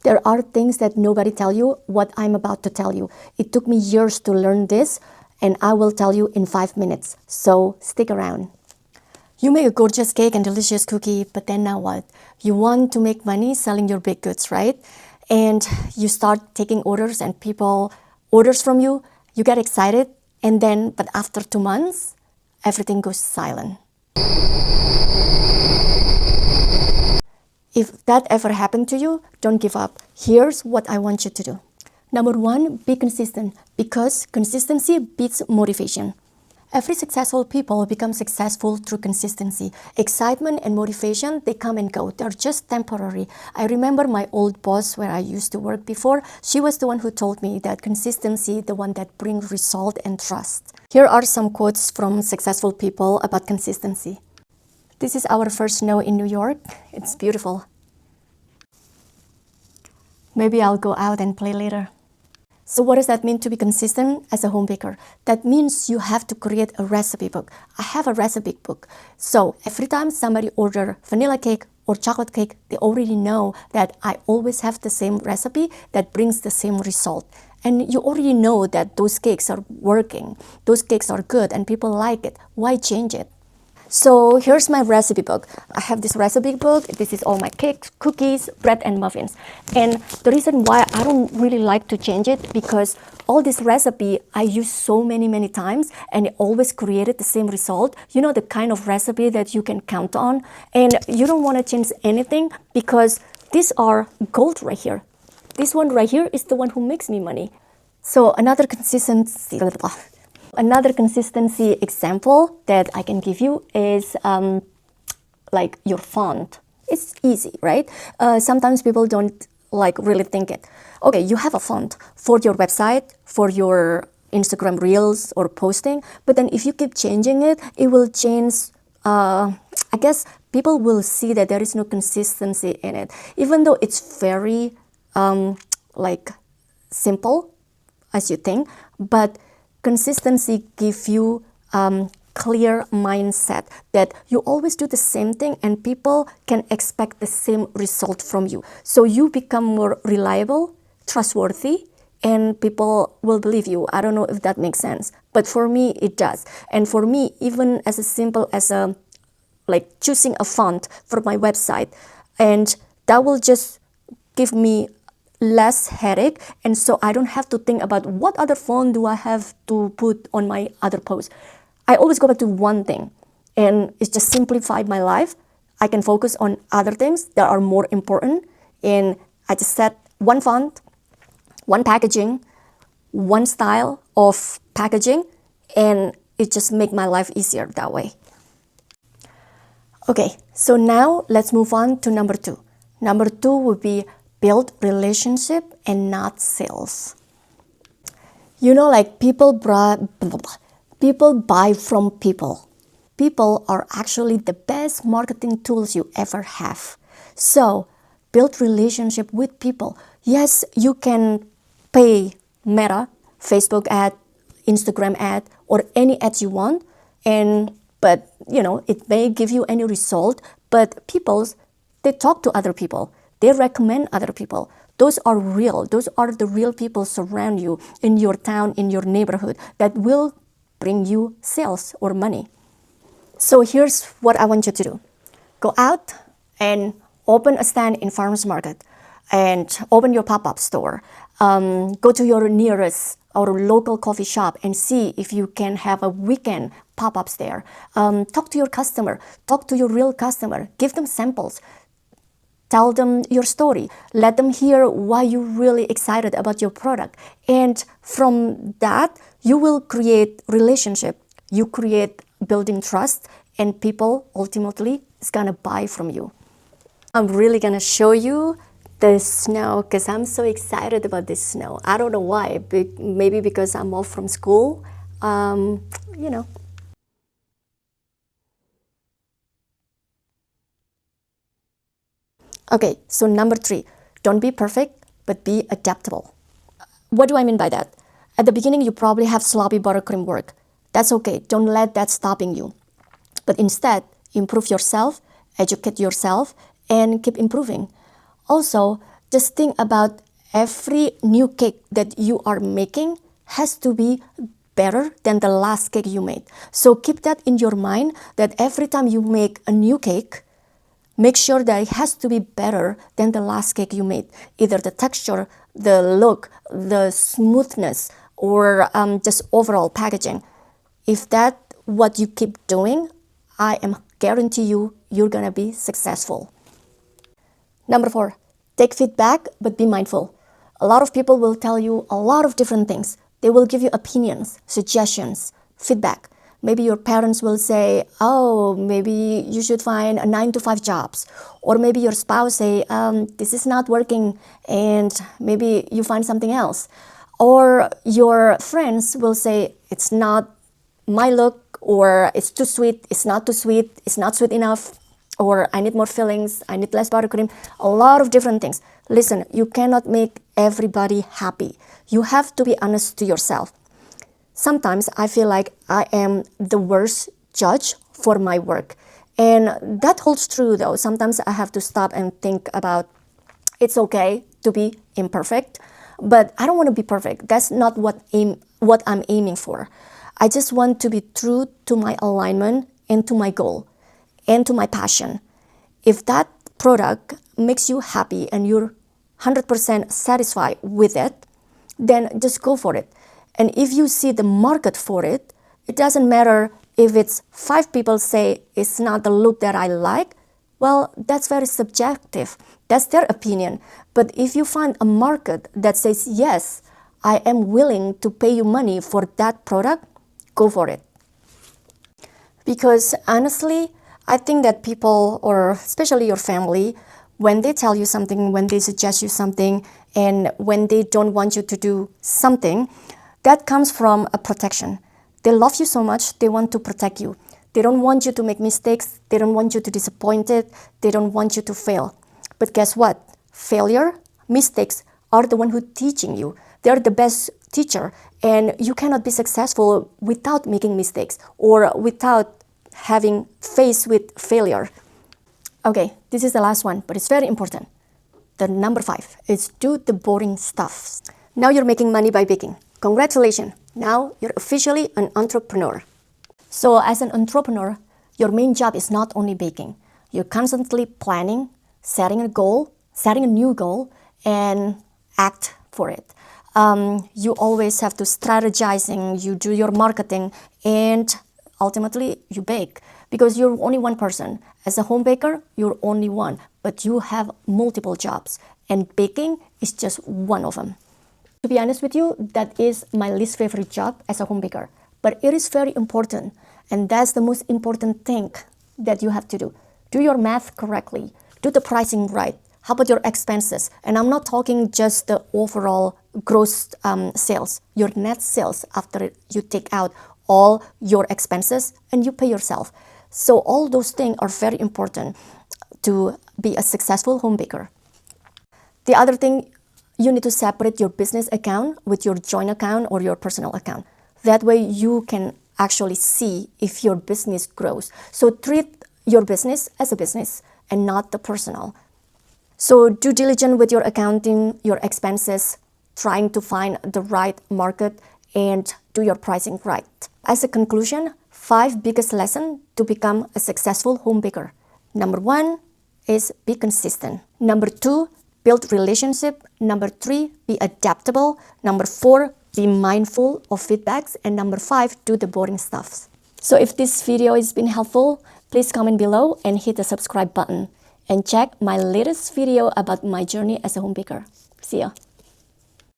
There are things that nobody tell you what I'm about to tell you. It took me years to learn this, and I will tell you in 5 minutes. So stick around. You make a gorgeous cake and delicious cookie, but then now what? You want to make money selling your baked goods, right? And you start taking orders and people orders from you. You get excited, and then, but after 2 months, everything goes silent. If that ever happened to you, don't give up. Here's what I want you to do. Number 1, be consistent, because consistency beats motivation. Every successful people become successful through consistency. Excitement and motivation, they come and go. They're just temporary. I remember my old boss where I used to work before. She was the one who told me that consistency, the one that brings result and trust. Here are some quotes from successful people about consistency. This is our first snow in New York. It's beautiful. Maybe I'll go out and play later. So what does that mean to be consistent as a home baker? That means you have to create a recipe book. I have a recipe book. So every time somebody orders vanilla cake or chocolate cake, they already know that I always have the same recipe that brings the same result. And you already know that those cakes are working. Those cakes are good and people like it. Why change it? So here's my recipe book. I have this recipe book. This is all my cakes, cookies, bread, and muffins. And the reason why I don't really like to change it, because all this recipe I use so many times and it always created the same result. You know, the kind of recipe that you can count on, and you don't want to change anything because these are gold right here. This one right here is the one who makes me money. So another consistency example that I can give you is like your font. It's easy, right? Sometimes people don't like really think it. Okay, you have a font for your website, for your Instagram reels or posting, but then if you keep changing it, it will change. I guess people will see that there is no consistency in it, even though it's very like simple as you think, but consistency gives you clear mindset that you always do the same thing and people can expect the same result from you. So you become more reliable, trustworthy, and people will believe you. I don't know if that makes sense, but for me it does. And for me, even as simple as like choosing a font for my website, and that will just give me less headache, and so I don't have to think about what other font do I have to put on my other post. I always go back to one thing, and it's just simplified my life. I can focus on other things that are more important, and I just set one font, one packaging, one style of packaging, and it just makes my life easier that way. Okay, so now let's move on to number 2. Number 2 would be build relationship and not sales. You know, like people buy from people. People are actually the best marketing tools you ever have. So build relationship with people. Yes, you can pay Meta, Facebook ad, Instagram ad, or any ads you want, but you know, it may give you any result, but they talk to other people. They recommend other people. Those are real. Those are the real people surround you in your town, in your neighborhood, that will bring you sales or money. So here's what I want you to do. Go out and open a stand in farmers market and open your pop-up store. Go to your nearest or local coffee shop and see if you can have a weekend pop-ups there. Talk to your customer. Talk to your real customer. Give them samples. Tell them your story. Let them hear why you're really excited about your product. And from that, you will create relationship. You create building trust, and people ultimately is gonna buy from you. I'm really gonna show you the snow because I'm so excited about this snow. I don't know why. Maybe because I'm off from school. You know. Okay, so number 3, don't be perfect, but be adaptable. What do I mean by that? At the beginning, you probably have sloppy buttercream work. That's okay. Don't let that stopping you. But instead, improve yourself, educate yourself, and keep improving. Also, Just think about every new cake that you are making has to be better than the last cake you made. So keep that in your mind, that every time you make a new cake, make sure that it has to be better than the last cake you made. Either the texture, the look, the smoothness, or just overall packaging. If that's what you keep doing, I am guarantee you, you're gonna be successful. Number 4, take feedback, but be mindful. A lot of people will tell you a lot of different things. They will give you opinions, suggestions, feedback. Maybe your parents will say, oh, maybe you should find a 9-to-5 jobs. Or maybe your spouse say, this is not working, and maybe you find something else. Or your friends will say, it's not my look, or it's too sweet, it's not too sweet, it's not sweet enough, or I need more fillings, I need less buttercream, a lot of different things. Listen, you cannot make everybody happy. You have to be honest to yourself. Sometimes I feel like I am the worst judge for my work. And that holds true though. Sometimes I have to stop and think about, it's okay to be imperfect, but I don't want to be perfect. That's not what I'm aiming for. I just want to be true to my alignment and to my goal and to my passion. If that product makes you happy and you're 100% satisfied with it, then just go for it. And if you see the market for it, it doesn't matter if it's 5 people say it's not the look that I like. Well, that's very subjective. That's their opinion. But if you find a market that says, yes, I am willing to pay you money for that product, go for it. Because honestly, I think that people, or especially your family, when they tell you something, when they suggest you something, and when they don't want you to do something, that comes from a protection. They love you so much, they want to protect you. They don't want you to make mistakes. They don't want you to be disappointed. They don't want you to fail. But guess what? Failure, mistakes are the one who teaching you. They're the best teacher. And you cannot be successful without making mistakes or without having faced with failure. Okay, this is the last one, but it's very important. The number 5 is do the boring stuff. Now you're making money by baking. Congratulations. Now you're officially an entrepreneur. So as an entrepreneur, your main job is not only baking. You're constantly planning, setting a goal, setting a new goal, and act for it. You always have to strategizing, you do your marketing, and ultimately you bake. Because you're only one person. As a home baker, you're only one, but you have multiple jobs, and baking is just one of them. To be honest with you, that is my least favorite job as a home baker. But it is very important, and that's the most important thing that you have to do. Do your math correctly. Do the pricing right. How about your expenses? And I'm not talking just the overall gross sales, your net sales after you take out all your expenses and you pay yourself. So all those things are very important to be a successful home baker. The other thing, you need to separate your business account with your joint account or your personal account. That way you can actually see if your business grows. So treat your business as a business and not the personal. So do diligence with your accounting, your expenses, trying to find the right market and do your pricing right. As a conclusion, 5 biggest lessons to become a successful home baker. Number 1 is be consistent. Number 2, build relationship. Number 3, be adaptable. Number 4, be mindful of feedbacks. And number 5, do the boring stuff. So if this video has been helpful, please comment below and hit the subscribe button. And check my latest video about my journey as a home baker. See ya.